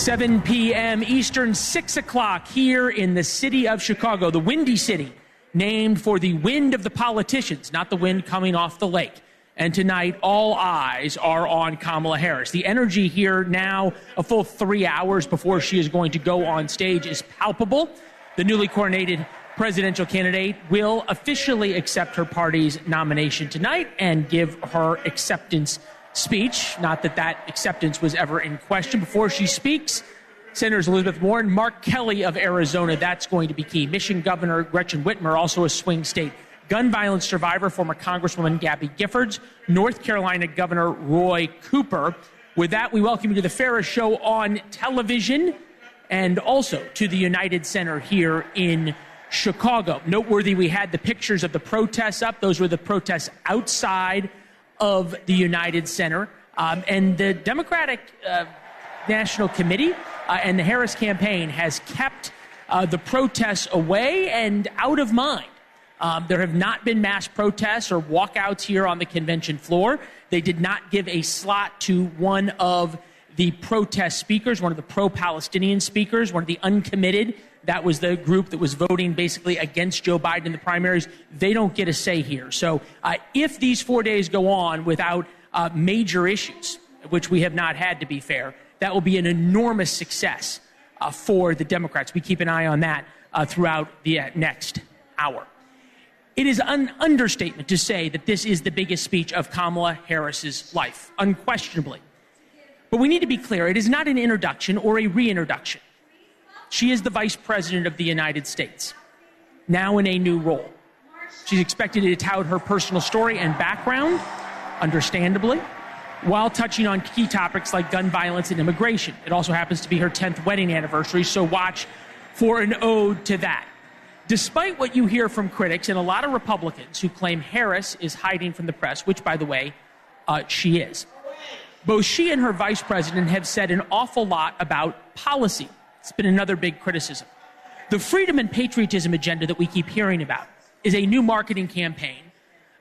7 p.m. Eastern, 6 o'clock here in the city of Chicago, the Windy City, named for the wind of the politicians, not the wind coming off the lake. And tonight, all eyes are on Kamala Harris. The energy here now, a full 3 hours before she is going to go on stage, is palpable. The newly coronated presidential candidate will officially accept her party's nomination tonight and give her acceptance speech. Not that that acceptance was ever in question. Before she speaks, Senators Elizabeth Warren, Mark Kelly of Arizona, that's going to be key. Michigan Governor Gretchen Whitmer, also a swing state gun violence survivor, former Congresswoman Gabby Giffords, North Carolina Governor Roy Cooper. With that, we welcome you to the Ferris Show on television and also to the United Center here in Chicago. Noteworthy, we had the pictures of the protests up. Those were the protests outside of the United Center. And the Democratic National Committee and the Harris campaign has kept the protests away and out of mind. There have not been mass protests or walkouts here on the convention floor. They did not give a slot to one of the protest speakers, one of the pro-Palestinian speakers, one of the uncommitted. That was the group that was voting basically against Joe Biden in the primaries. They don't get a say here. So if these 4 days go on without major issues, which we have not had, to be fair, that will be an enormous success for the Democrats. We keep an eye on that throughout the next hour. It is an understatement to say that this is the biggest speech of Kamala Harris's life, unquestionably. But we need to be clear, it is not an introduction or a reintroduction. She is the Vice President of the United States, now in a new role. She's expected to tout her personal story and background, understandably, while touching on key topics like gun violence and immigration. It also happens to be her 10th wedding anniversary, so watch for an ode to that. Despite what you hear from critics and a lot of Republicans who claim Harris is hiding from the press, which, by the way, she is, both she and her vice president have said an awful lot about policy. It's been another big criticism. The freedom and patriotism agenda that we keep hearing about is a new marketing campaign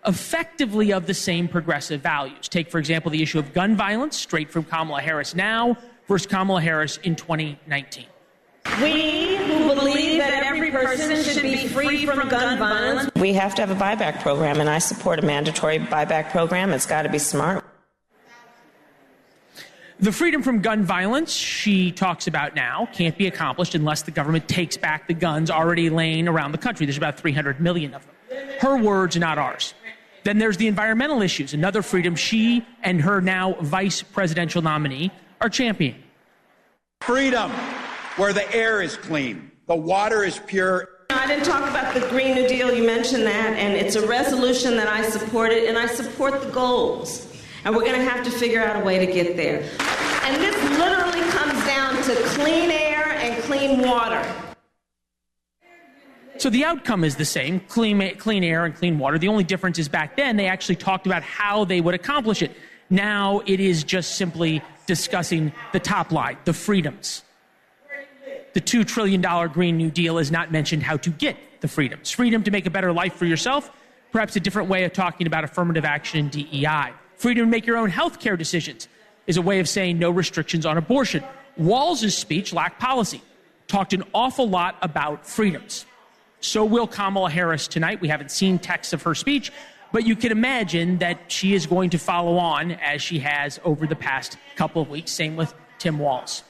effectively of the same progressive values. Take, for example, the issue of gun violence, straight from Kamala Harris now versus Kamala Harris in 2019. We who believe that every person should be free from gun violence. We have to have a buyback program, and I support a mandatory buyback program. It's got to be smart. The freedom from gun violence she talks about now can't be accomplished unless the government takes back the guns already laying around the country. There's about 300 million of them. Her words, not ours. Then there's the environmental issues, another freedom she and her now vice presidential nominee are championing. Freedom, where the air is clean, the water is pure. I didn't talk about the Green New Deal. You mentioned that, and it's a resolution that I supported, and I support the goals. And we're going to have to figure out a way to get there. And this literally comes down to clean air and clean water. So the outcome is the same, clean air and clean water. The only difference is back then they actually talked about how they would accomplish it. Now it is just simply discussing the top line, the freedoms. The $2 trillion Green New Deal has not mentioned how to get the freedoms. Freedom to make a better life for yourself, perhaps a different way of talking about affirmative action and DEI. Freedom to make your own health care decisions is a way of saying no restrictions on abortion. Walz's speech lacked policy, talked an awful lot about freedoms. So will Kamala Harris tonight. We haven't seen texts of her speech, but you can imagine that she is going to follow on as she has over the past couple of weeks. Same with Tim Walz.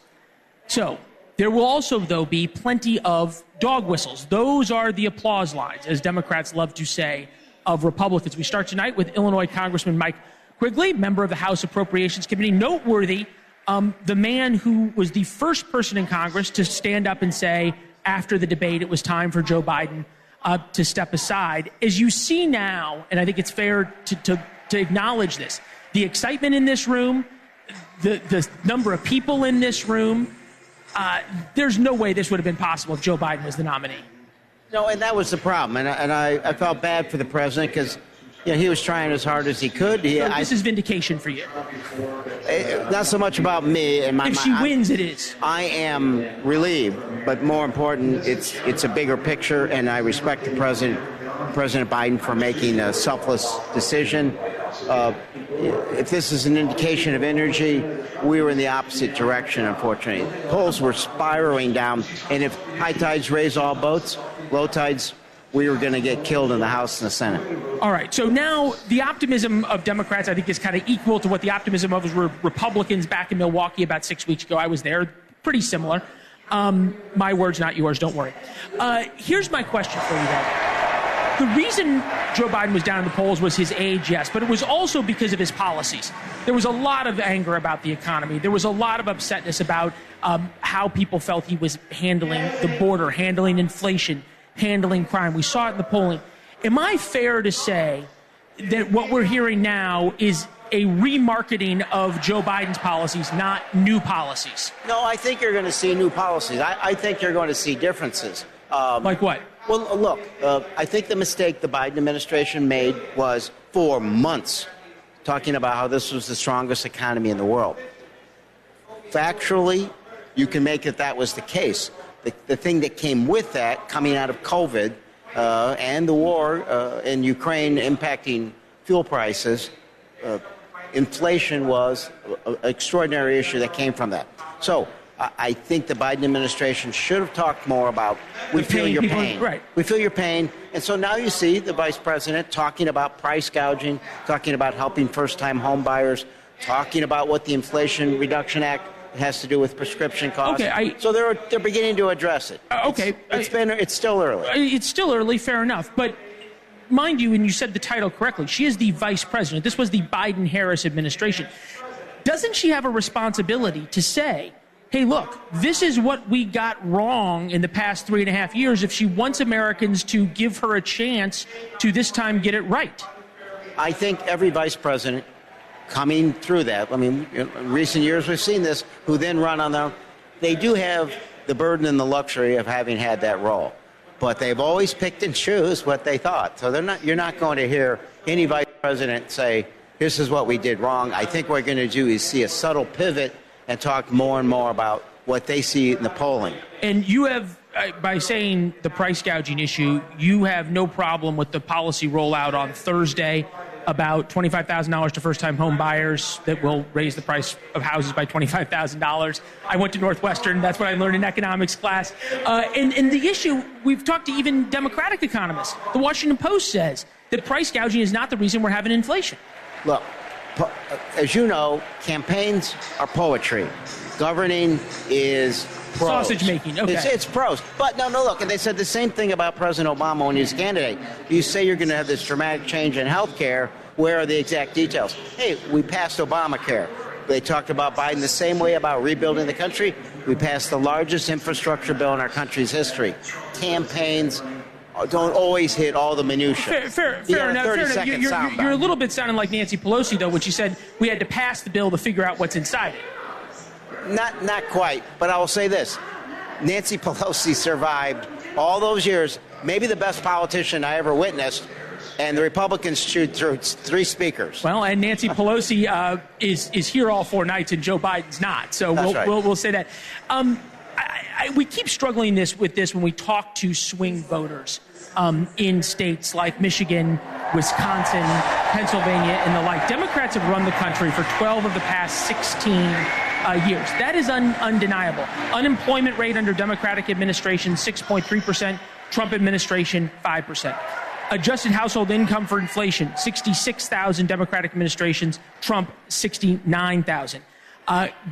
So there will also, though, be plenty of dog whistles. Those are the applause lines, as Democrats love to say, of Republicans. We start tonight with Illinois Congressman Mike Quigley, member of the House Appropriations Committee. Noteworthy, the man who was the first person in Congress to stand up and say, after the debate, it was time for Joe Biden to step aside. As you see now, and I think it's fair to acknowledge this, the excitement in this room, the number of people in this room, there's no way this would have been possible if Joe Biden was the nominee. No, and that was the problem. And I felt bad for the president because he was trying as hard as he could. This is vindication for you. Not so much about me and my. If she wins, it is. I am relieved, but more important, it's a bigger picture, and I respect the President Biden for making a selfless decision. if this is an indication of energy, we were in the opposite direction, unfortunately. Polls were spiraling down, and if high tides raise all boats, low tides, we were going to get killed in the House and the Senate. All right, so now the optimism of Democrats, I think, is kind of equal to what the optimism of Republicans back in Milwaukee about 6 weeks ago. I was there, pretty similar. My words, not yours, don't worry. Here's my question for you, then. The reason Joe Biden was down in the polls was his age, yes, but it was also because of his policies. There was a lot of anger about the economy. There was a lot of upsetness about how people felt he was handling the border, handling inflation, handling crime. We saw it in the polling. Am I fair to say that what we're hearing now is a remarketing of Joe Biden's policies, not new policies? No, I think you're going to see new policies. I think you're going to see differences. Like what? Well, look, I think the mistake the Biden administration made was for months talking about how this was the strongest economy in the world. Factually, you can make it that was the case. The thing that came with that, coming out of COVID and the war in Ukraine impacting fuel prices, inflation was an extraordinary issue that came from that. So I think the Biden administration should have talked more about we feel your pain. Right. We feel your pain. And so now you see the vice president talking about price gouging, talking about helping first-time home buyers, talking about what the Inflation Reduction Act has to do with prescription costs. Okay, so they're beginning to address it. Okay. It's still early. It's still early, fair enough. But mind you, and you said the title correctly, she is the vice president. This was the Biden-Harris administration. Doesn't she have a responsibility to say, hey, look, this is what we got wrong in the past 3.5 years if she wants Americans to give her a chance to this time get it right? I think every vice president coming through that, I mean, in recent years we've seen this, who then run on their own, they do have the burden and the luxury of having had that role. But they've always picked and choose what they thought. So you're not going to hear any vice president say, this is what we did wrong. I think what we're going to do is see a subtle pivot and talk more and more about what they see in the polling. And you have, by saying the price gouging issue, you have no problem with the policy rollout on Thursday about $25,000 to first-time home buyers that will raise the price of houses by $25,000. I went to Northwestern. That's what I learned in economics class. And the issue, we've talked to even Democratic economists. The Washington Post says that price gouging is not the reason we're having inflation. Look, as you know, campaigns are poetry. Governing is prose. Sausage making, okay. It's prose. But no, look, and they said the same thing about President Obama when he was a candidate. You say you're going to have this dramatic change in health care. Where are the exact details? Hey, we passed Obamacare. They talked about Biden the same way about rebuilding the country. We passed the largest infrastructure bill in our country's history. Campaigns don't always hit all the minutiae. Fair enough. You're a little bit sounding like Nancy Pelosi, though, when she said we had to pass the bill to figure out what's inside it. Not quite, but I will say this. Nancy Pelosi survived all those years, maybe the best politician I ever witnessed, and the Republicans chewed through 3 speakers. Well, and Nancy Pelosi is here all 4 nights, and Joe Biden's not. So we'll say that. We keep struggling with this when we talk to swing voters in states like Michigan, Wisconsin, Pennsylvania, and the like. Democrats have run the country for 12 of the past 16 years. That is undeniable. Unemployment rate under Democratic administration, 6.3%. Trump administration, 5%. Adjusted household income for inflation, 66,000 Democratic administrations, Trump 69,000.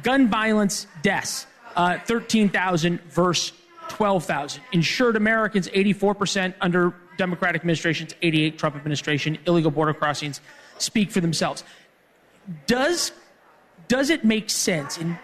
Gun violence deaths, 13,000 versus 12,000. Insured Americans, 84% under Democratic administrations, 88 Trump administration. Illegal border crossings speak for themselves. Does it make sense? And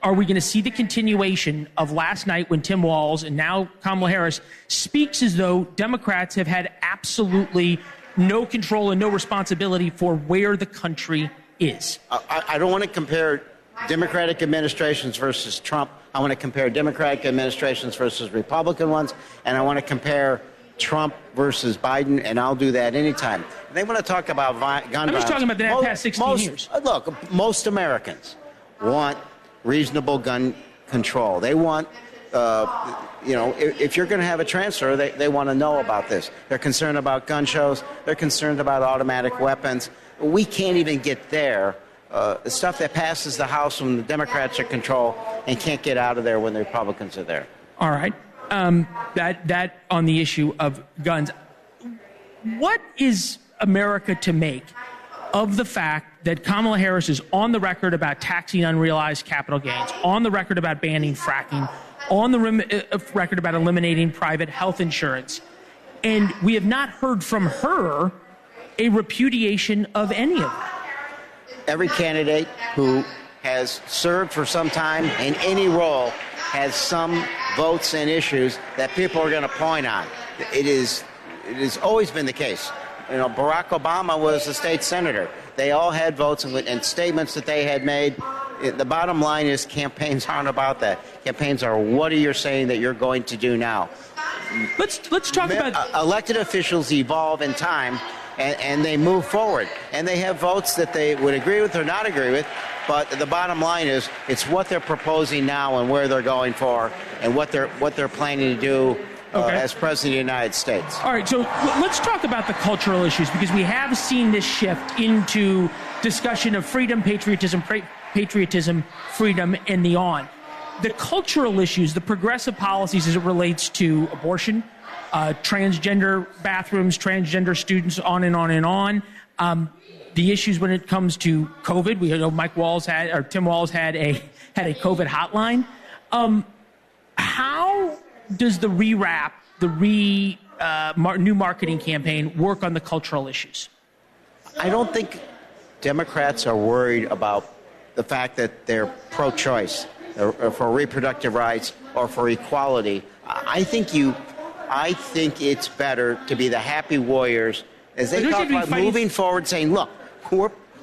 are we going to see the continuation of last night when Tim Walz and now Kamala Harris speaks as though Democrats have had absolutely no control and no responsibility for where the country is? I don't want to compare Democratic administrations versus Trump. I want to compare Democratic administrations versus Republican ones, and I want to compare Trump versus Biden, and I'll do that anytime. They want to talk about gun violence. I'm just talking about the past 16 years. Look, most Americans want reasonable gun control. They want if you're going to have a transfer, they want to know about this. They're concerned about gun shows. They're concerned about automatic weapons. We can't even get there. The stuff that passes the House when the Democrats are in control and can't get out of there when the Republicans are there. All right. That on the issue of guns. What is America to make of the fact that Kamala Harris is on the record about taxing unrealized capital gains, on the record about banning fracking, on the record about eliminating private health insurance, and we have not heard from her a repudiation of any of that? Every candidate who has served for some time in any role has some votes and issues that people are going to point on. It has always been the case. Barack Obama was a state senator. They all had votes and statements that they had made. The bottom line is campaigns aren't about that. Campaigns are, what are you saying that you're going to do now? Let's talk about... Elected officials evolve in time, and they move forward. And they have votes that they would agree with or not agree with. But the bottom line is, it's what they're proposing now and where they're going for and what they're planning to do as President of the United States. All right, so let's talk about the cultural issues, because we have seen this shift into discussion of freedom, patriotism, freedom, and the on. The cultural issues, the progressive policies as it relates to abortion, transgender bathrooms, transgender students, on and on and on. The issues when it comes to COVID, we know Tim Walz had a COVID hotline. How does the new marketing campaign work on the cultural issues? I don't think Democrats are worried about the fact that they're pro-choice or for reproductive rights or for equality. I think it's better to be the happy warriors as they talk about moving forward, saying, look,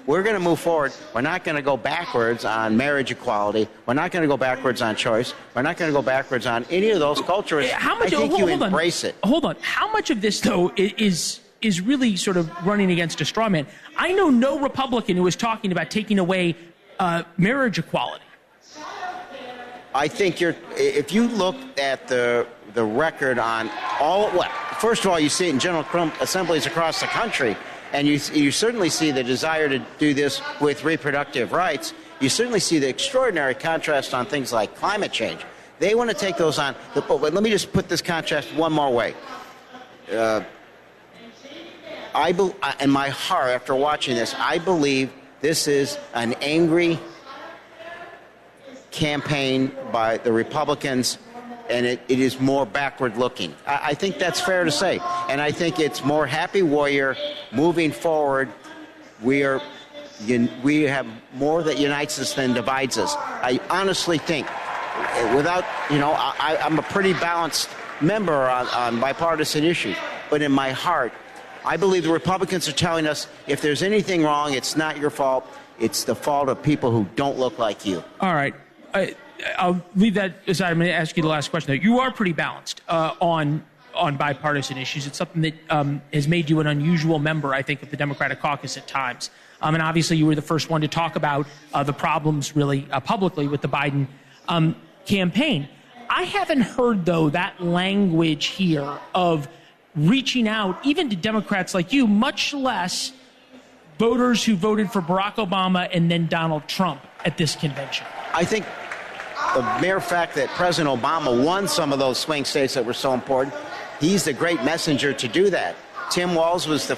we're going to move forward. We're not going to go backwards on marriage equality. We're not going to go backwards on choice. We're not going to go backwards on any of those cultures. I think you embrace it. Hold on. How much of this, though, is really sort of running against a straw man? I know no Republican who is talking about taking away marriage equality. I think if you look at the record on first of all, you see it in General Assemblies across the country, and you certainly see the desire to do this with reproductive rights. You certainly see the extraordinary contrast on things like climate change. They want to take those on. But let me just put this contrast one more way. In my heart, after watching this, I believe this is an angry campaign by the Republicans, and it is more backward-looking. I think that's fair to say. And I think it's more happy warrior moving forward. We have more that unites us than divides us. I honestly think, I'm a pretty balanced member on bipartisan issues, but in my heart, I believe the Republicans are telling us if there's anything wrong, it's not your fault. It's the fault of people who don't look like you. All right. I'll leave that aside. I'm going to ask you the last question, though. You are pretty balanced on bipartisan issues. It's something that has made you an unusual member, I think, of the Democratic caucus at times. And obviously, you were the first one to talk about the problems really publicly with the Biden campaign. I haven't heard, though, that language here of reaching out even to Democrats like you, much less voters who voted for Barack Obama and then Donald Trump at this convention. I think the mere fact that President Obama won some of those swing states that were so important, he's the great messenger to do that. Tim Walz was the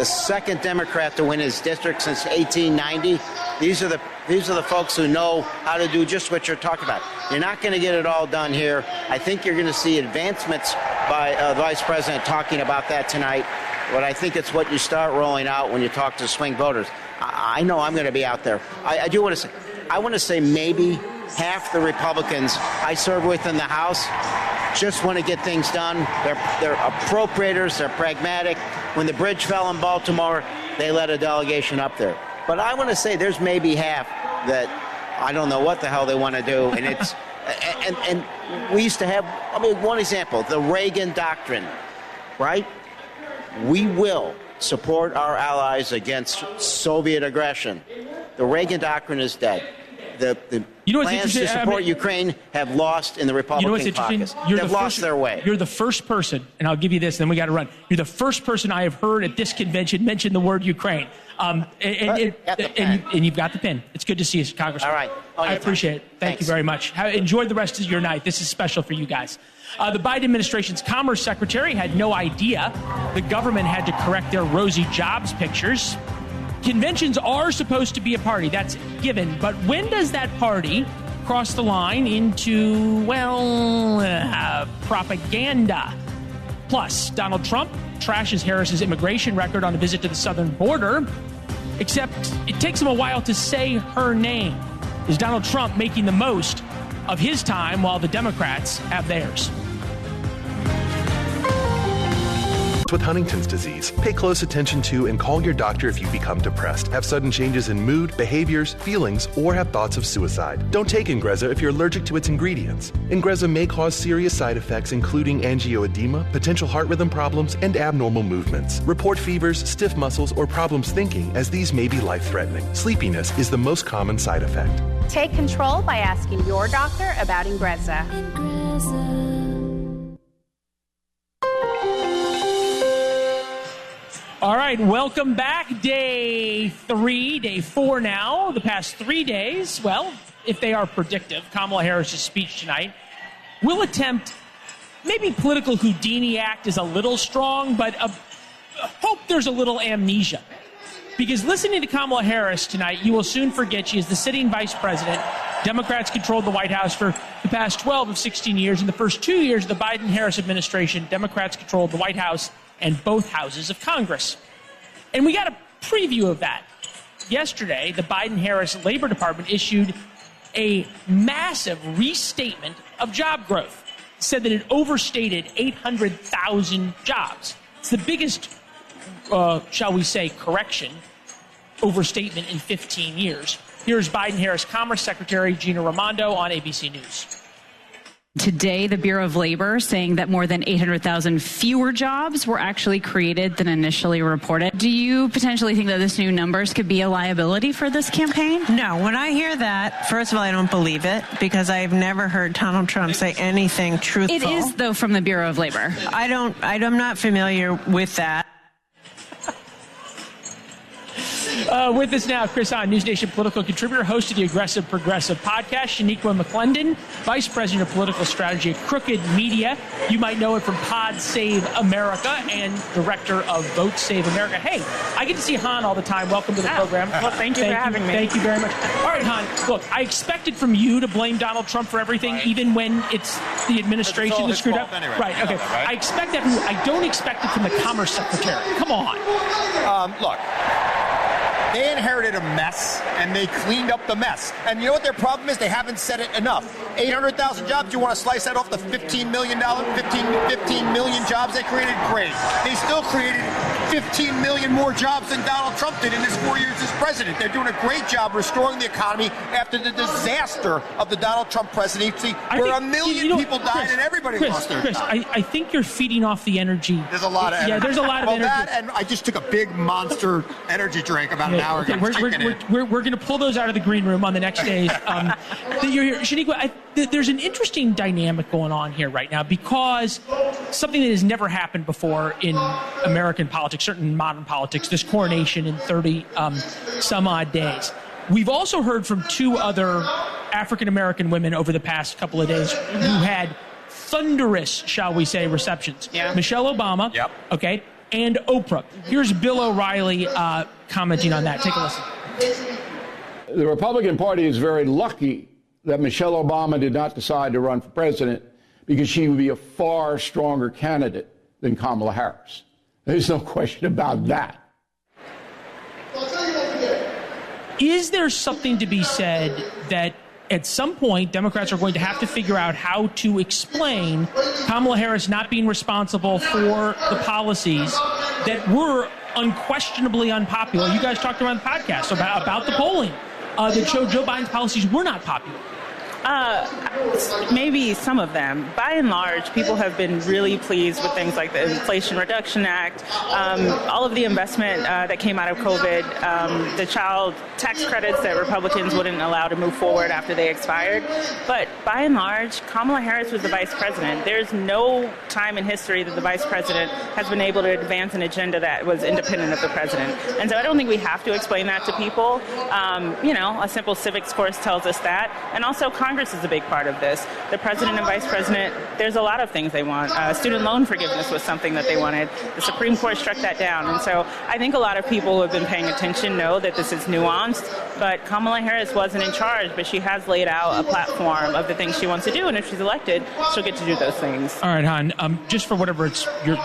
second Democrat to win his district since 1890. These are the folks who know how to do just what you're talking about. You're not going to get it all done here. I think you're going to see advancements by the Vice President talking about that tonight. But I think it's what you start rolling out when you talk to swing voters. I know I'm going to be out there. I do want to say, maybe half the Republicans I serve with in the House just want to get things done. They're appropriators. They're pragmatic. When the bridge fell in Baltimore, they led a delegation up there. But I want to say there's maybe half that I don't know what the hell they want to do. And it's and we used to have, one example, the Reagan doctrine, right? We will support our allies against Soviet aggression. The Reagan doctrine is dead. the plans to support Ukraine have lost in the Republican caucus. They've lost their way. You're the first person, and I'll give you this, then we got to run. You're the first person I have heard at this convention mention the word Ukraine. And you've got the pin. It's good to see you, Congressman. All right. I appreciate it. Thank you very much. Enjoy the rest of your night. This is special for you guys. The Biden administration's Commerce Secretary had no idea the government had to correct their rosy jobs pictures. Conventions are supposed to be a party. That's given. But when does that party cross the line into, propaganda? Plus, Donald Trump trashes Harris's immigration record on a visit to the southern border, except it takes him a while to say her name. Is Donald Trump making the most of his time while the Democrats have theirs? With Huntington's disease, pay close attention to and call your doctor if you become depressed, have sudden changes in mood, behaviors, feelings, or have thoughts of suicide. Don't take Ingrezza if you're allergic to its ingredients. Ingrezza may cause serious side effects including angioedema, potential heart rhythm problems, and abnormal movements. Report fevers, stiff muscles, or problems thinking, as these may be life-threatening. Sleepiness is the most common side effect. Take control by asking your doctor about Ingrezza. All right, welcome back. Day 4 now. The past 3 days, well, if they are predictive, Kamala Harris' speech tonight will attempt, maybe political Houdini act is a little strong, but hope there's a little amnesia. Because listening to Kamala Harris tonight, you will soon forget she is the sitting vice president. Democrats controlled the White House for the past 12 of 16 years. In the first 2 years of the Biden-Harris administration, Democrats controlled the White House and both houses of Congress. And we got a preview of that. Yesterday, the Biden-Harris Labor Department issued a massive restatement of job growth. It said that it overstated 800,000 jobs. It's the biggest, shall we say, correction, overstatement in 15 years. Here's Biden-Harris Commerce Secretary Gina Raimondo on ABC News. Today, the Bureau of Labor saying that more than 800,000 fewer jobs were actually created than initially reported. Do you potentially think that this new numbers could be a liability for this campaign? No, when I hear that, first of all, I don't believe it because I've never heard Donald Trump say anything truthful. It is, though, from the Bureau of Labor. I'm not familiar with that. With us now, Chris Hahn, NewsNation political contributor, host of the Aggressive Progressive podcast, Shaniqua McClendon, vice president of political strategy at Crooked Media. You might know it from Pod Save America and director of Vote Save America. Hey, I get to see Hahn all the time. Welcome to the program. Well, thank you for having me. Thank you very much. All right, Hahn, look, I expected from you to blame Donald Trump for everything, even when it's the administration that screwed up. Anyway. Right, okay. I expect that from you. I don't expect it from the Commerce Secretary. Come on. Look. They inherited a mess, and they cleaned up the mess. And you know what their problem is? They haven't said it enough. 800,000 jobs, you want to slice that off the $15 million jobs they created? Great. They still created 15 million more jobs than Donald Trump did in his 4 years as president. They're doing a great job restoring the economy after the disaster of the Donald Trump presidency, where a million people died and everybody lost their job. I think you're feeding off the energy. There's a lot of energy. Yeah, there's a lot of energy. That, and I just took a big monster energy drink about an hour ago. We're going to pull those out of the green room on the next days. Shaniqua, there's an interesting dynamic going on here right now because something that has never happened before in American politics, certainly in modern politics, this coronation in 30 some odd days. We've also heard from two other African-American women over the past couple of days who had thunderous, shall we say, receptions. Yeah. Michelle Obama, yep. Okay, and Oprah. Here's Bill O'Reilly commenting on that. Take a listen. The Republican Party is very lucky that Michelle Obama did not decide to run for president because she would be a far stronger candidate than Kamala Harris. There's no question about that. Is there something to be said that at some point Democrats are going to have to figure out how to explain Kamala Harris not being responsible for the policies that were unquestionably unpopular? You guys talked about the podcast about the polling that showed Joe Biden's policies were not popular. Maybe some of them. By and large, people have been really pleased with things like the Inflation Reduction Act, all of the investment that came out of COVID, the child tax credits that Republicans wouldn't allow to move forward after they expired. But by and large, Kamala Harris was the vice president. There's no time in history that the vice president has been able to advance an agenda that was independent of the president. And so I don't think we have to explain that to people. A simple civics course tells us that. And also Congress is a big part of this. The president and vice president, there's a lot of things they want. Student loan forgiveness was something that they wanted. The Supreme Court struck that down. And so I think a lot of people who have been paying attention know that this is nuanced. But Kamala Harris wasn't in charge, but she has laid out a platform of the things she wants to do. And if she's elected, she'll get to do those things. All right, Han, just for whatever it's your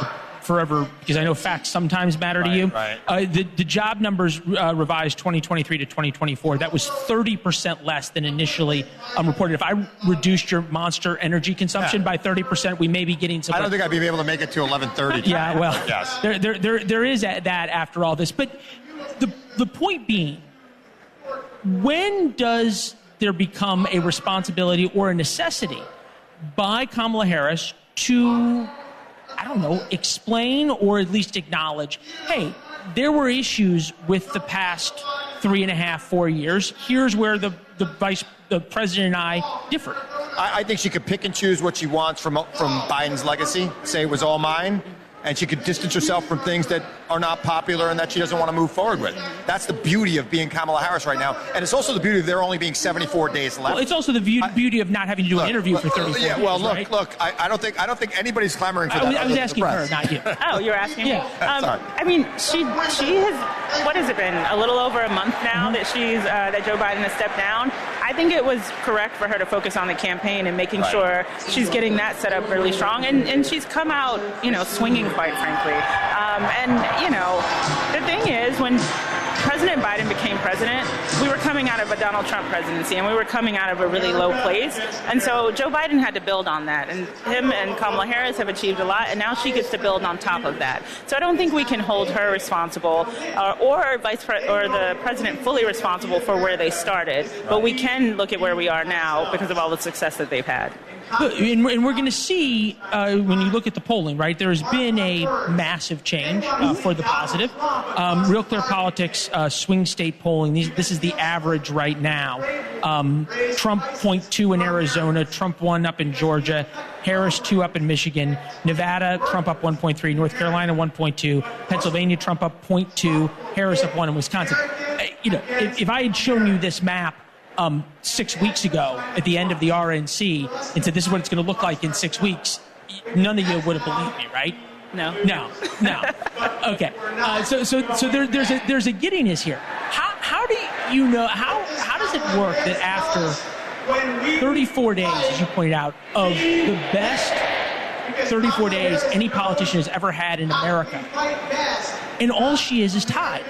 forever, because I know facts sometimes matter to you. Right. The job numbers revised 2023 to 2024, that was 30% less than initially reported. If I reduced your Monster energy consumption by 30%, we may be getting some. I don't think I'd be able to make it to 11:30. Yeah, well, yes. There is that after all this. But the point being, when does there become a responsibility or a necessity by Kamala Harris to, I don't know, explain or at least acknowledge, hey, there were issues with the past 3.5, 4 years. Here's where the president and I differ. I think she could pick and choose what she wants from Biden's legacy, say it was all mine, and she could distance herself from things that are not popular and that she doesn't want to move forward with. That's the beauty of being Kamala Harris right now. And it's also the beauty of there only being 74 days left. Well, it's also the beauty of not having to do an interview for 34 days. Yeah, well, right? look, I don't think anybody's clamoring for that. I was asking her, not you. Oh, you're asking me? Yeah. Sorry. I mean, she has, what has it been, a little over a month now that that Joe Biden has stepped down. I think it was correct for her to focus on the campaign and making sure she's getting that set up really strong. And she's come out, swinging, quite frankly. The thing is, when President Biden became president, we were coming out of a Donald Trump presidency, and we were coming out of a really low place. And so Joe Biden had to build on that. And him and Kamala Harris have achieved a lot, and now she gets to build on top of that. So I don't think we can hold her responsible or the president fully responsible for where they started. But we can look at where we are now because of all the success that they've had. And we're going to see, when you look at the polling, right, there's been a massive change for the positive. Real Clear Politics swing state polling, this is the average right now. Trump 0.2 in Arizona, Trump 1 up in Georgia, Harris 2 up in Michigan, Nevada, Trump up 1.3, North Carolina 1.2, Pennsylvania, Trump up 0.2, Harris up 1 in Wisconsin. If I had shown you this map 6 weeks ago at the end of the RNC and said this is what it's going to look like in 6 weeks, none of you would have believed me, right? No. Okay. So there's a giddiness here. How do you know? How does it work that after 34 days, as you pointed out, of the best 34 days any politician has ever had in America, and all she is tied?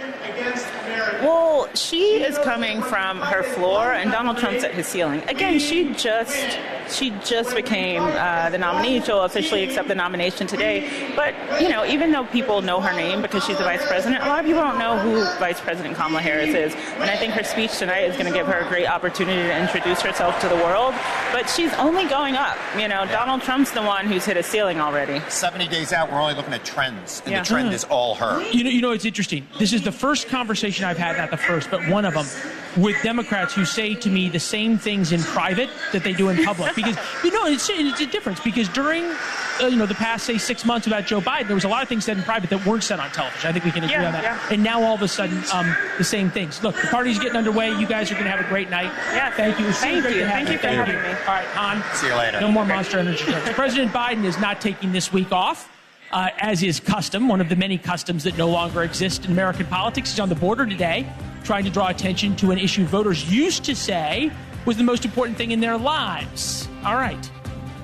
Well, she is coming from her floor, and Donald Trump's at his ceiling. Again, she just became the nominee. She'll officially accept the nomination today. But, even though people know her name because she's the vice president, a lot of people don't know who Vice President Kamala Harris is. And I think her speech tonight is going to give her a great opportunity to introduce herself to the world. But she's only going up. Donald Trump's the one who's hit a ceiling already. 70 days out, we're only looking at trends, and the trend is all her. It's interesting. This is the first conversation I've had, not the first, but one of them, with Democrats who say to me the same things in private that they do in public. Because, it's a difference. Because during, the past, say, 6 months about Joe Biden, there was a lot of things said in private that weren't said on television. I think we can agree on that. Yeah. And now, all of a sudden, the same things. Look, the party's getting underway. You guys are going to have a great night. Yeah. Thank you. Thank you for having me. All right, Han. See you later. No more Monster Energy drinks. President Biden is not taking this week off. As is custom, one of the many customs that no longer exist in American politics. He's on the border today, trying to draw attention to an issue voters used to say was the most important thing in their lives. All right.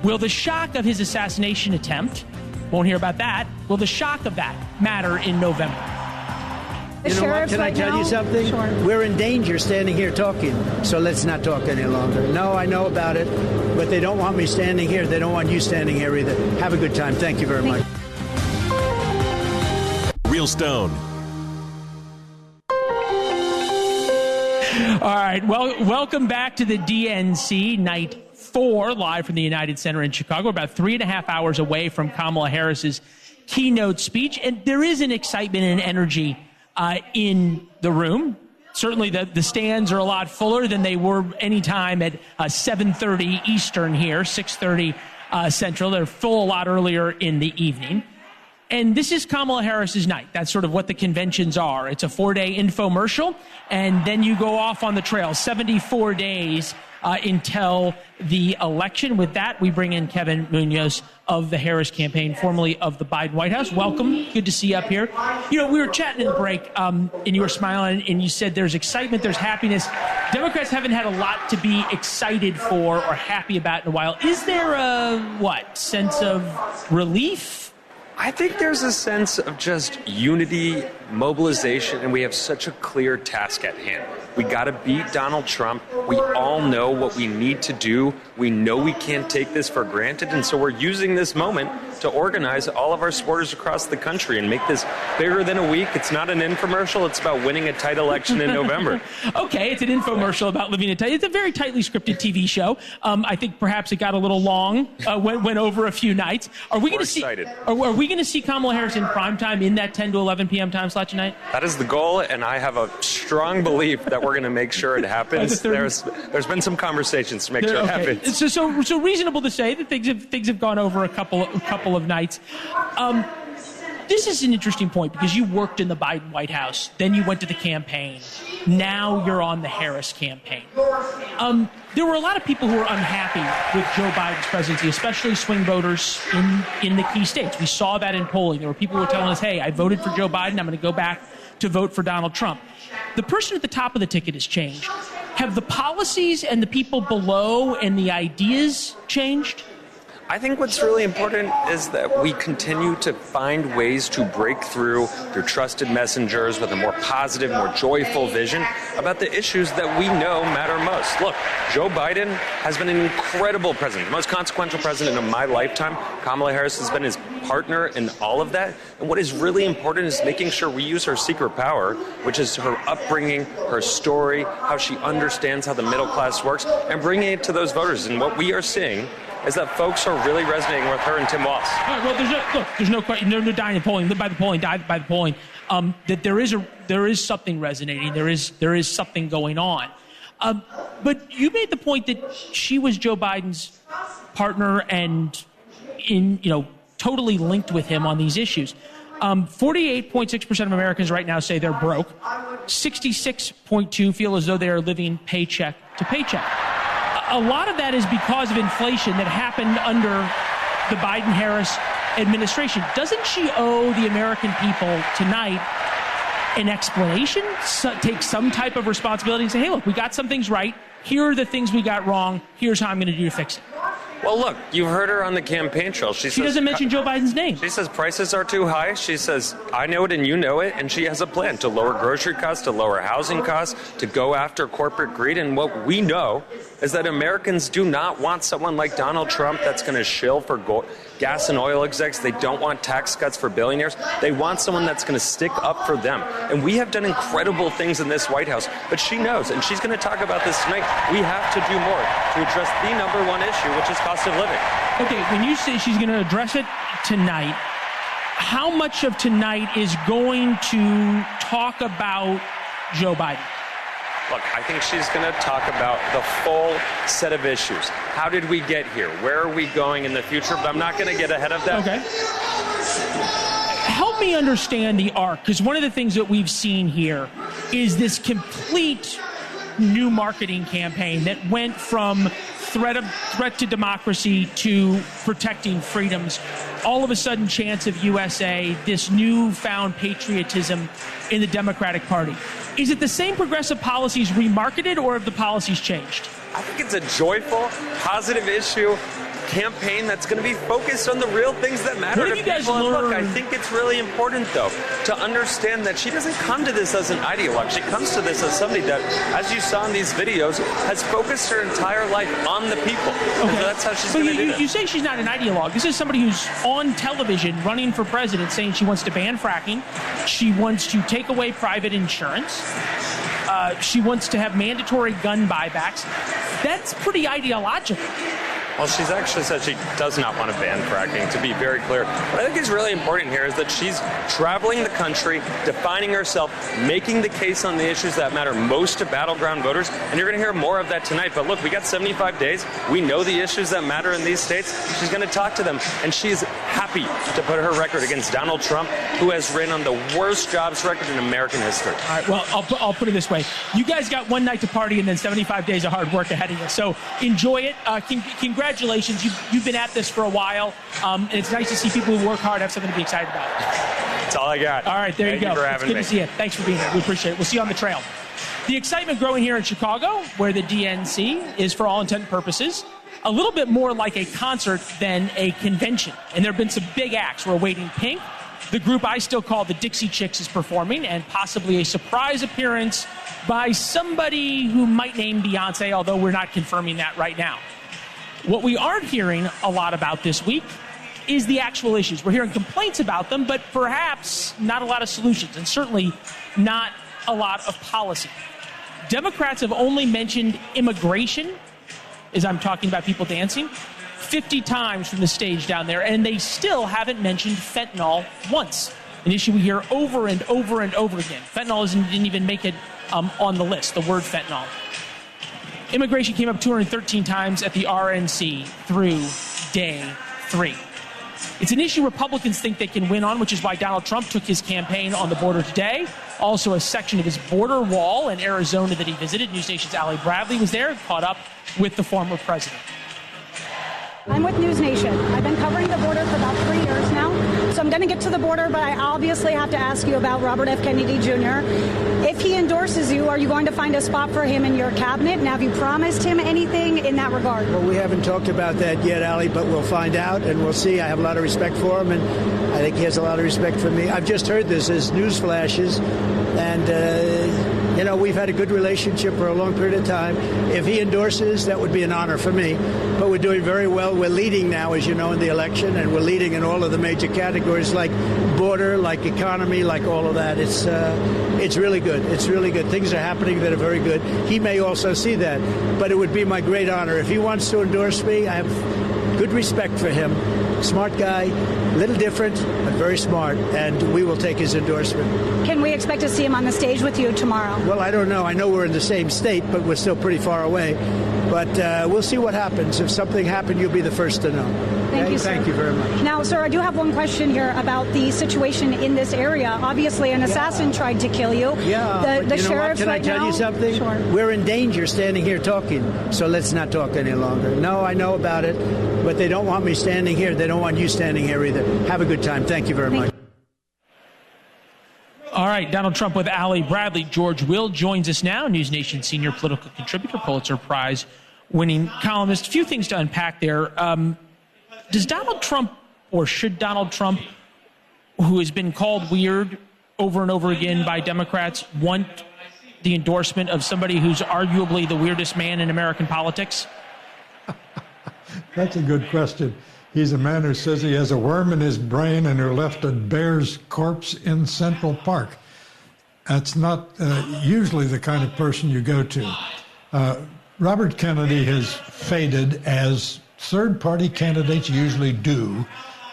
Will the shock of his assassination attempt, won't hear about that, will the shock of that matter in November? You know what? Can I tell you something? Sure. We're in danger standing here talking, so let's not talk any longer. No, I know about it, but they don't want me standing here. They don't want you standing here either. Have a good time. Thank you very much. Real Stone. All right. Well, welcome back to the DNC, night 4, live from the United Center in Chicago. We're about 3.5 hours away from Kamala Harris's keynote speech. And there is an excitement and energy in the room. Certainly the stands are a lot fuller than they were any time at 7:30 Eastern here, 6:30 Central. They're full a lot earlier in the evening. And this is Kamala Harris's night. That's sort of what the conventions are. It's a 4-day infomercial, and then you go off on the trail. 74 days until the election. With that, we bring in Kevin Munoz of the Harris campaign, formerly of the Biden White House. Welcome. Good to see you up here. You know, we were chatting in the break, and you were smiling, and you said there's excitement, there's happiness. Democrats haven't had a lot to be excited for or happy about in a while. Is there a, sense of relief? I think there's a sense of just unity, mobilization, and we have such a clear task at hand. We got to beat Donald Trump. We all know what we need to do. We know we can't take this for granted, and so we're using this moment to organize all of our supporters across the country and make this bigger than a week. It's not an infomercial. It's about winning a tight election in November. Okay, it's an infomercial about living a tight. It's a very tightly scripted TV show. I think perhaps it got a little long, went over a few nights. Are we going to see? Are we going to see Kamala Harris in primetime in that 10 to 11 p.m. time slot tonight? That is the goal, and I have a strong belief that we're going to make sure it happens. There's been some conversations to make sure it happens. So reasonable to say that things have gone over a couple of nights. This is an interesting point because you worked in the Biden White House, then you went to the campaign. Now you're on the Harris campaign. There were a lot of people who were unhappy with Joe Biden's presidency, especially swing voters in the key states. We saw that in polling. There were people who were telling us, hey, I voted for Joe Biden. I'm going to go back to vote for Donald Trump. The person at the top of the ticket has changed. Have the policies and the people below and the ideas changed? I think what's really important is that we continue to find ways to break through trusted messengers with a more positive, more joyful vision about the issues that we know matter most. Look, Joe Biden has been an incredible president, the most consequential president of my lifetime. Kamala Harris has been his partner in all of that. And what is really important is making sure we use her secret power, which is her upbringing, her story, how she understands how the middle class works, and bringing it to those voters. And what we are seeing is that folks are really resonating with her and Tim Walz. All right, well, there's no question, no dying in polling, by the polling, that there is something resonating, there is something going on. But you made the point that she was Joe Biden's partner and totally linked with him on these issues. 48.6% of Americans right now say they're broke. 66.2% feel as though they are living paycheck to paycheck. A lot of that is because of inflation that happened under the Biden-Harris administration. Doesn't she owe the American people tonight an explanation? Take some type of responsibility and say, hey, look, we got some things right. Here are the things we got wrong. Here's how I'm going to do to fix it. Well, look, you've heard her on the campaign trail. She doesn't mention Joe Biden's name. She says prices are too high. She says, I know it and you know it. And she has a plan to lower grocery costs, to lower housing costs, to go after corporate greed. And what we know is that Americans do not want someone like Donald Trump that's going to shill for gas and oil execs. They don't want tax cuts for billionaires. They want someone that's going to stick up for them. And we have done incredible things in this White House. But she knows, and she's going to talk about this tonight, we have to do more to address the number one issue, which is cost of living. Okay, when you say she's going to address it tonight, how much of tonight is going to talk about Joe Biden? Look, I think she's going to talk about the full set of issues. How did we get here? Where are we going in the future? But I'm not going to get ahead of that. Okay. Help me understand the arc, because one of the things that we've seen here is this complete new marketing campaign that went from threat to democracy to protecting freedoms. All of a sudden, chants of USA, this newfound patriotism in the Democratic Party. Is it the same progressive policies remarketed, or have the policies changed? I think it's a joyful, positive issue campaign that's going to be focused on the real things that matter to people. And look, I think it's really important, though, to understand that she doesn't come to this as an ideologue. She comes to this as somebody that, as you saw in these videos, has focused her entire life on the people. Okay. So that's how she's going to do it. You say she's not an ideologue. This is somebody who's on television running for president saying she wants to ban fracking. She wants to take away private insurance. She wants to have mandatory gun buybacks. That's pretty ideological. Well, she's actually said she does not want to ban fracking, to be very clear. What I think is really important here is that she's traveling the country, defining herself, making the case on the issues that matter most to battleground voters, and you're going to hear more of that tonight. But look, we got 75 days. We know the issues that matter in these states. She's going to talk to them, and she's happy to put her record against Donald Trump, who has ran on the worst jobs record in American history. All right, well, I'll put it this way. You guys got one night to party and then 75 days of hard work ahead of you. So enjoy it. Congratulations. You've been at this for a while, and it's nice to see people who work hard have something to be excited about. That's all I got. All right, there you go. Thank you for having me. It's good to see you. Thanks for being here. We appreciate it. We'll see you on the trail. The excitement growing here in Chicago, where the DNC is, for all intent and purposes, a little bit more like a concert than a convention. And there have been some big acts. We're awaiting Pink. The group I still call the Dixie Chicks is performing, and possibly a surprise appearance by somebody who might name Beyonce, although we're not confirming that right now. What we aren't hearing a lot about this week is the actual issues. We're hearing complaints about them, but perhaps not a lot of solutions, and certainly not a lot of policy. Democrats have only mentioned immigration, as I'm talking about people dancing, 50 times from the stage down there, and they still haven't mentioned fentanyl once, an issue we hear over and over and over again. Fentanyl didn't even make it on the list, the word fentanyl. Immigration came up 213 times at the RNC through day 3. It's an issue Republicans think they can win on, which is why Donald Trump took his campaign on the border today. Also, a section of his border wall in Arizona that he visited. NewsNation's Ali Bradley was there and caught up with the former president. I'm with NewsNation. I've been covering the border for about 3 years now. So I'm going to get to the border, but I obviously have to ask you about Robert F. Kennedy Jr. If he endorses you, are you going to find a spot for him in your cabinet? And have you promised him anything in that regard? Well, we haven't talked about that yet, Ali, but we'll find out and we'll see. I have a lot of respect for him, and I think he has a lot of respect for me. I've just heard this as news flashes, and we've had a good relationship for a long period of time. If he endorses, that would be an honor for me. But we're doing very well. We're leading now, as you know, in the election, and we're leading in all of the major categories like border, like economy, like all of that. It's really good. It's really good. Things are happening that are very good. He may also see that, but it would be my great honor. If he wants to endorse me, I have good respect for him. Smart guy, little different, but very smart, and we will take his endorsement. Can we expect to see him on the stage with you tomorrow? Well, I don't know. I know we're in the same state, but we're still pretty far away. But we'll see what happens. If something happened, you'll be the first to know. Thank you, sir. Thank you very much. Now, sir, I do have one question here about the situation in this area. Obviously, an assassin tried to kill you. Yeah. The sheriff's Can I tell you something? Sure. We're in danger standing here talking, so let's not talk any longer. No, I know about it, but they don't want me standing here. They don't want you standing here either. Have a good time. Thank you very much. All right, Donald Trump with Ali Bradley. George Will joins us now, NewsNation senior political contributor, Pulitzer Prize winning columnist. A few things to unpack there. Does Donald Trump, or should Donald Trump, who has been called weird over and over again by Democrats, want the endorsement of somebody who's arguably the weirdest man in American politics? That's a good question. He's a man who says he has a worm in his brain and who left a bear's corpse in Central Park. That's not usually the kind of person you go to. Robert Kennedy has faded, as third-party candidates usually do,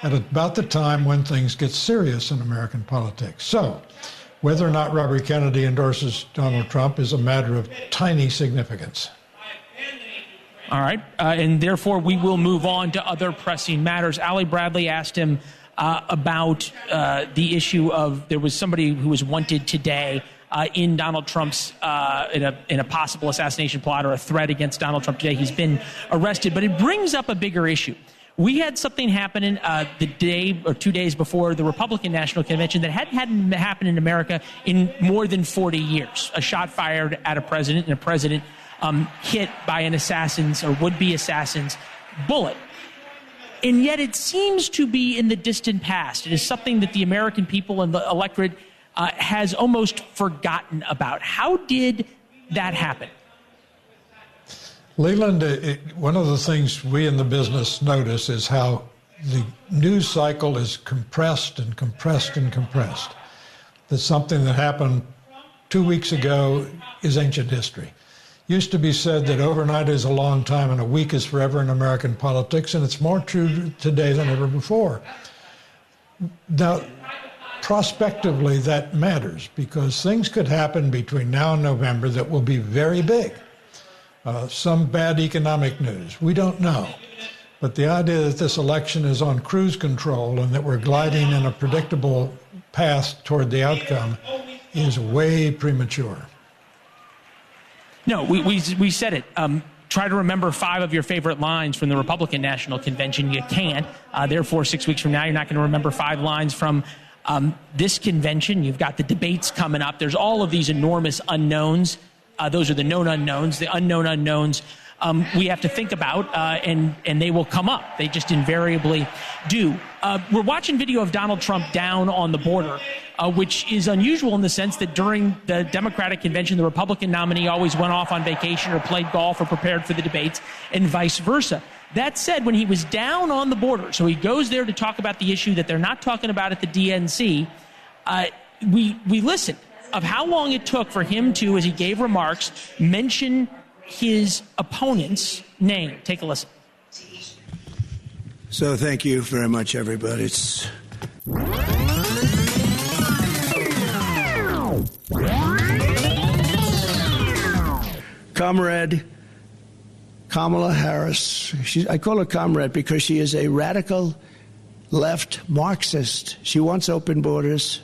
at about the time when things get serious in American politics. So, whether or not Robert Kennedy endorses Donald Trump is a matter of tiny significance. All right, and therefore we will move on to other pressing matters. Ali Bradley asked him about the issue of there was somebody who was wanted today in Donald Trump's in a possible assassination plot or a threat against Donald Trump today. He's been arrested, but it brings up a bigger issue. We had something happen the day or 2 days before the Republican National Convention that hadn't happened in America in more than 40 years. A shot fired at a president, and a president hit by an assassin's or would-be assassin's bullet. And yet it seems to be in the distant past. It is something that the American people and the electorate has almost forgotten about. How did that happen? Leland, one of the things we in the business notice is how the news cycle is compressed and compressed and compressed. That's something that happened 2 weeks ago is ancient history. Used to be said that overnight is a long time and a week is forever in American politics, and it's more true today than ever before. Now, prospectively, that matters because things could happen between now and November that will be very big. Some bad economic news, we don't know. But the idea that this election is on cruise control and that we're gliding in a predictable path toward the outcome is way premature. No, we said it. Try to remember 5 of your favorite lines from the Republican National Convention. You can't. Therefore, 6 weeks from now, you're not going to remember 5 lines from this convention. You've got the debates coming up. There's all of these enormous unknowns. Those are the known unknowns. The unknown unknowns we have to think about, and they will come up. They just invariably do. We're watching video of Donald Trump down on the border, which is unusual in the sense that during the Democratic convention, the Republican nominee always went off on vacation or played golf or prepared for the debates, and vice versa. That said, when he was down on the border, so he goes there to talk about the issue that they're not talking about at the DNC, we listened of how long it took for him to, as he gave remarks, mention his opponent's name. Take a listen. So thank you very much, everybody. Comrade Kamala Harris. I call her comrade because she is a radical left Marxist. She wants open borders.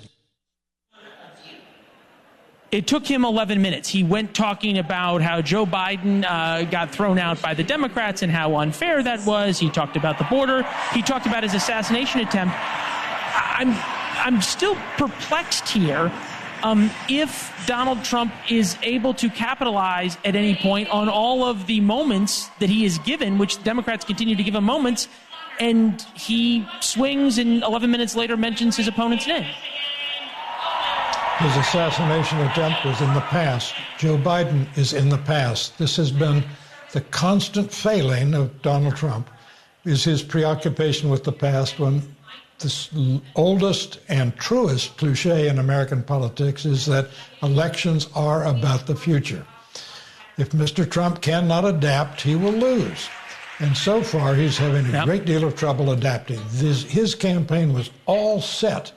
It took him 11 minutes. He went talking about how Joe Biden got thrown out by the Democrats and how unfair that was. He talked about the border. He talked about his assassination attempt. I'm still perplexed here. If Donald Trump is able to capitalize at any point on all of the moments that he is given, which Democrats continue to give him moments, and he swings and 11 minutes later mentions his opponent's name. His assassination attempt was in the past. Joe Biden is in the past. This has been the constant failing of Donald Trump, is his preoccupation with the past, when the oldest and truest cliche in American politics is that elections are about the future. If Mr. Trump cannot adapt, he will lose. And so far, he's having a great deal of trouble adapting. His campaign was all set,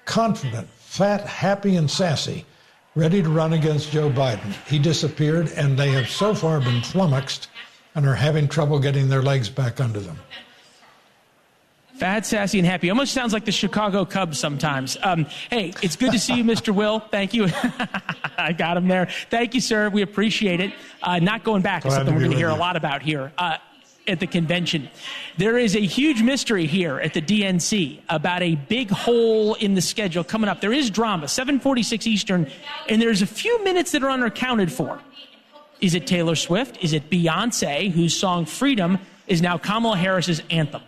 confident, fat, happy, and sassy, ready to run against Joe Biden. He disappeared, and they have so far been flummoxed and are having trouble getting their legs back under them. Fat, sassy, and happy. Almost sounds like the Chicago Cubs sometimes. Hey, it's good to see you, Mr. Will. Thank you. I got him there. Thank you, sir. We appreciate it. Not going back is something we're going to hear a lot about here at the convention. There is a huge mystery here at the DNC about a big hole in the schedule coming up. There is drama, 7:46 Eastern, and there's a few minutes that are unaccounted for. Is it Taylor Swift? Is it Beyonce, whose song Freedom is now Kamala Harris's anthem?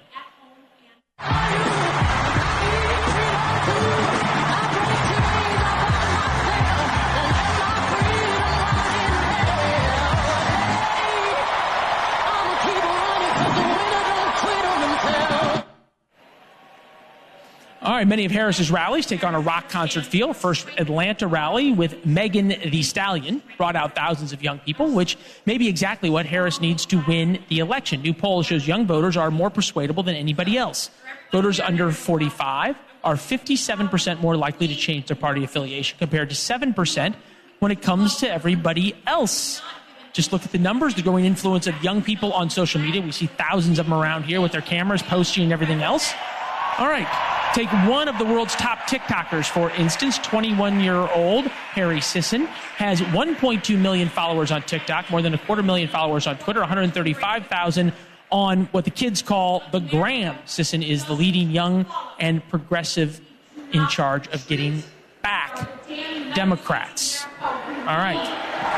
All right, many of Harris's rallies take on a rock concert feel. First Atlanta rally with Megan Thee Stallion brought out thousands of young people, which may be exactly what Harris needs to win the election. New poll shows young voters are more persuadable than anybody else. Voters under 45 are 57% more likely to change their party affiliation compared to 7% when it comes to everybody else. Just look at the numbers, the growing influence of young people on social media. We see thousands of them around here with their cameras posting and everything else. All right. Take one of the world's top TikTokers, for instance, 21-year-old Harry Sisson has 1.2 million followers on TikTok, more than 250,000 followers on Twitter, 135,000 on what the kids call the gram. Sisson is the leading young and progressive in charge of getting back Democrats. All right.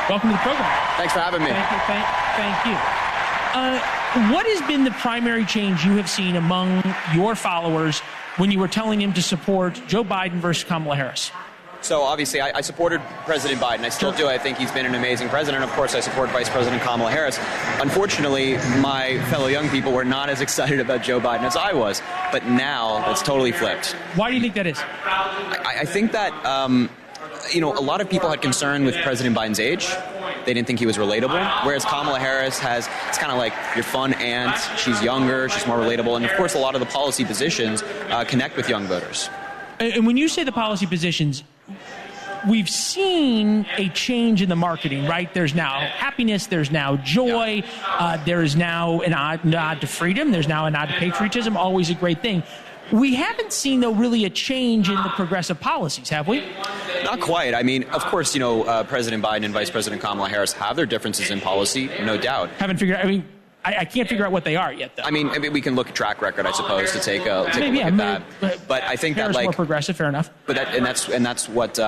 Welcome to the program. Thanks for having me. Thank you. What has been the primary change you have seen among your followers when you were telling him to support Joe Biden versus Kamala Harris? So obviously I supported President Biden. I still do. I think he's been an amazing president. Of course, I support Vice President Kamala Harris. Unfortunately, my fellow young people were not as excited about Joe Biden as I was. But now it's totally flipped. Why do you think that is? I think that a lot of people had concern with President Biden's age. They didn't think he was relatable. Whereas Kamala Harris it's kind of like your fun aunt. She's younger, she's more relatable. And of course, a lot of the policy positions connect with young voters. And when you say the policy positions, we've seen a change in the marketing, right? There's now happiness, there's now joy, there's now an nod to freedom, there's now a nod to patriotism, always a great thing. We haven't seen, though, really a change in the progressive policies, have we? Not quite. I mean, of course, President Biden and Vice President Kamala Harris have their differences in policy, no doubt. Haven't figured out, I can't figure out what they are yet, though. I mean, we can look at track record, I suppose, to take a look at that. But I think Harris that more progressive, fair enough. But that's what's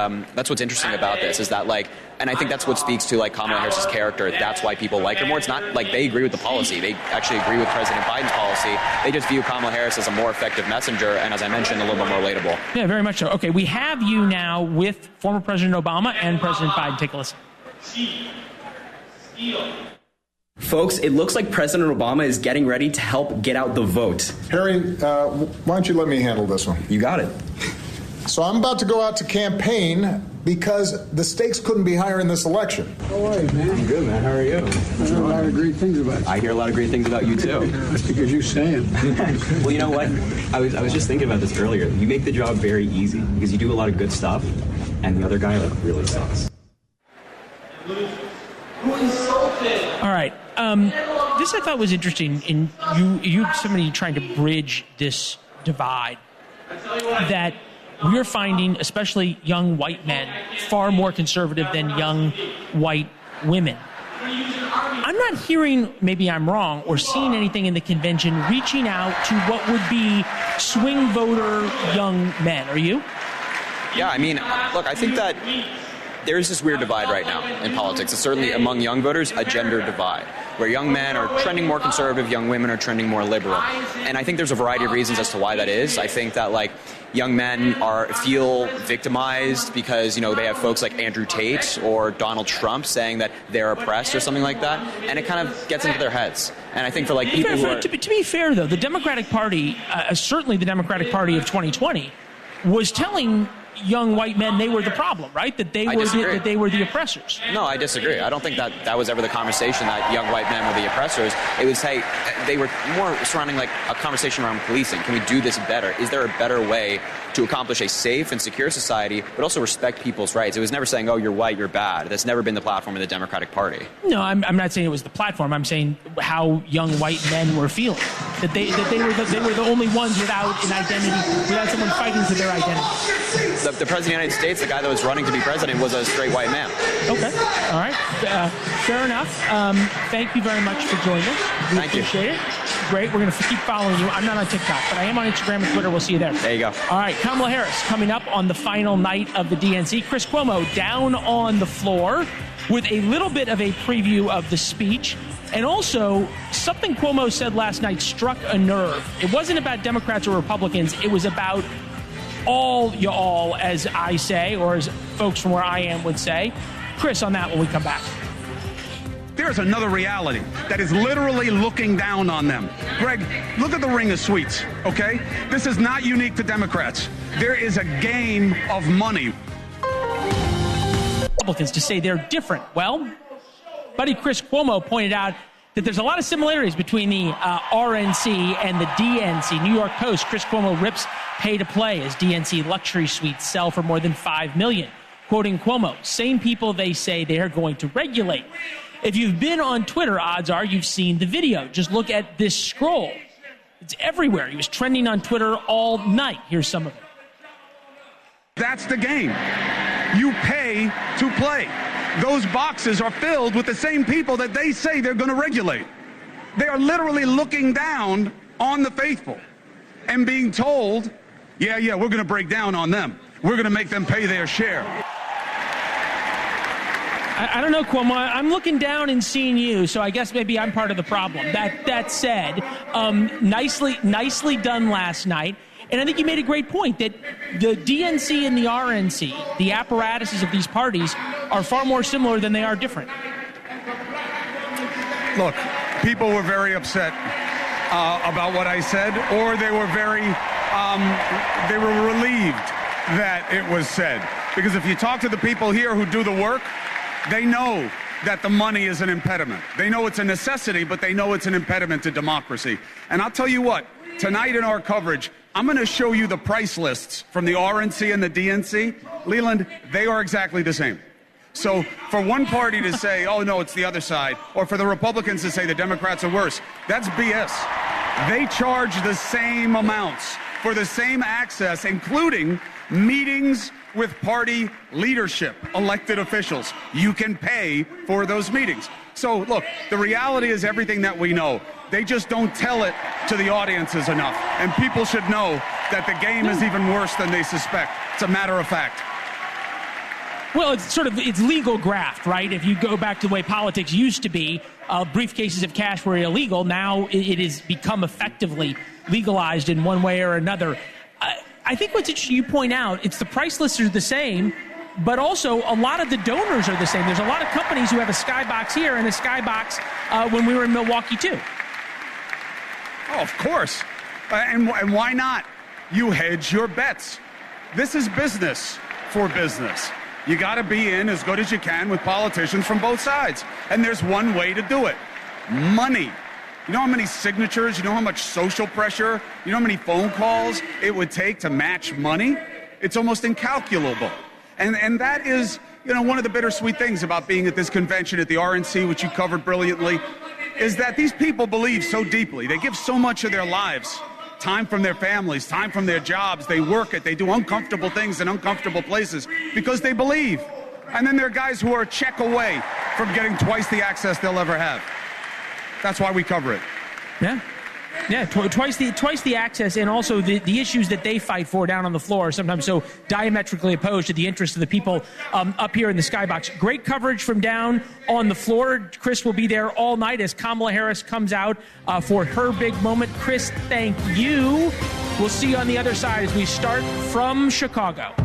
interesting about this is that and I think that's what speaks to Kamala Harris's character. That's why people like her more. It's not like they agree with the policy. They actually agree with President Biden's policy. They just view Kamala Harris as a more effective messenger and, as I mentioned, a little bit more relatable. Yeah, very much so. Okay, we have you now with former President Obama and President Biden. Take a listen. Folks, it looks like President Obama is getting ready to help get out the vote. Harry, why don't you let me handle this one? You got it. So I'm about to go out to campaign because the stakes couldn't be higher in this election. How are you, man? I'm good, man. How are you? I hear a lot of great things about you. I hear a lot of great things about you, too. That's because you say it. Well, you know what? I was just thinking about this earlier. You make the job very easy because you do a lot of good stuff, and the other guy really sucks. All right. This I thought was interesting in you somebody trying to bridge this divide that we're finding, especially young white men, far more conservative than young white women. I'm not hearing, maybe I'm wrong, or seeing anything in the convention reaching out to what would be swing voter young men. Are you? Yeah, I mean, look, I think that there's this weird divide right now in politics. It's certainly among young voters, a gender divide, where young men are trending more conservative, young women are trending more liberal. And I think there's a variety of reasons as to why that is. I think that, young men feel victimized because, they have folks like Andrew Tate or Donald Trump saying that they're oppressed or something like that. And it kind of gets into their heads. And I think for, people who are... To be fair, though, the Democratic Party, certainly the Democratic Party of 2020, was telling young white men they were the problem, right? That they were the oppressors. No, I disagree. I don't think that was ever the conversation that young white men were the oppressors. It was, hey, they were more surrounding a conversation around policing. Can we do this better? Is there a better way to accomplish a safe and secure society, but also respect people's rights? It was never saying, oh, you're white, you're bad. That's never been the platform of the Democratic Party. No, I'm not saying it was the platform. I'm saying how young white men were feeling. That they were the only ones without an identity, without someone fighting for their identity. The President of the United States, the guy that was running to be president, was a straight white man. Okay. All right. Fair enough. Thank you very much for joining us. We appreciate it. Great. We're going to keep following you. I'm not on TikTok, but I am on Instagram and Twitter. We'll see you there. There you go. All right. Kamala Harris coming up on the final night of the DNC. Chris Cuomo down on the floor with a little bit of a preview of the speech. And also, something Cuomo said last night struck a nerve. It wasn't about Democrats or Republicans. It was about all y'all, as I say, or as folks from where I am would say. Chris, on that when we come back. There's another reality that is literally looking down on them. Greg, look at the ring of sweets, okay? This is not unique to Democrats. There is a game of money. Republicans to say they're different. Well, buddy Chris Cuomo pointed out that there's a lot of similarities between the RNC and the DNC. New York Post, Chris Cuomo rips pay to play as DNC luxury suites sell for more than $5 million. Quoting Cuomo, same people they say they're going to regulate. If you've been on Twitter, odds are you've seen the video. Just look at this scroll. It's everywhere. He was trending on Twitter all night. Here's some of it. That's the game. You pay to play. Those boxes are filled with the same people that they say they're going to regulate. They are literally looking down on the faithful and being told, yeah, we're going to break down on them. We're going to make them pay their share. I don't know, Cuomo. I'm looking down and seeing you, so I guess maybe I'm part of the problem. That said, nicely done last night. And I think you made a great point that the DNC and the RNC, the apparatuses of these parties, are far more similar than they are different. Look, people were very upset about what I said, or they were relieved that it was said. Because if you talk to the people here who do the work, they know that the money is an impediment. They know it's a necessity, but they know it's an impediment to democracy. And I'll tell you what, tonight in our coverage, I'm going to show you the price lists from the RNC and the DNC. Leland, they are exactly the same. So for one party to say, oh, no, it's the other side, or for the Republicans to say the Democrats are worse, that's BS. They charge the same amounts for the same access, including meetings with party leadership, elected officials. You can pay for those meetings. So, look, the reality is everything that we know. They just don't tell it to the audiences enough. And people should know that the game is even worse than they suspect. It's a matter of fact. Well, it's legal graft, right? If you go back to the way politics used to be, briefcases of cash were illegal. Now it has become effectively legalized in one way or another. I think what's interesting, you point out, it's the price lists are the same, but also a lot of the donors are the same. There's a lot of companies who have a skybox here and a skybox when we were in Milwaukee, too. Oh, of course. And why not? You hedge your bets. This is business for business. You got to be in as good as you can with politicians from both sides. And there's one way to do it. Money. You know how many signatures, you know how much social pressure, you know how many phone calls it would take to match money? It's almost incalculable. And that is, one of the bittersweet things about being at this convention at the RNC, which you covered brilliantly, is that these people believe so deeply. They give so much of their lives, time from their families, time from their jobs. They work it. They do uncomfortable things in uncomfortable places because they believe. And then there are guys who are a check away from getting twice the access they'll ever have. That's why we cover it. Yeah, twice the access, and also the issues that they fight for down on the floor are sometimes so diametrically opposed to the interests of the people up here in the skybox. Great coverage from down on the floor. Chris will be there all night as Kamala Harris comes out for her big moment. Chris, thank you. We'll see you on the other side as we start from Chicago.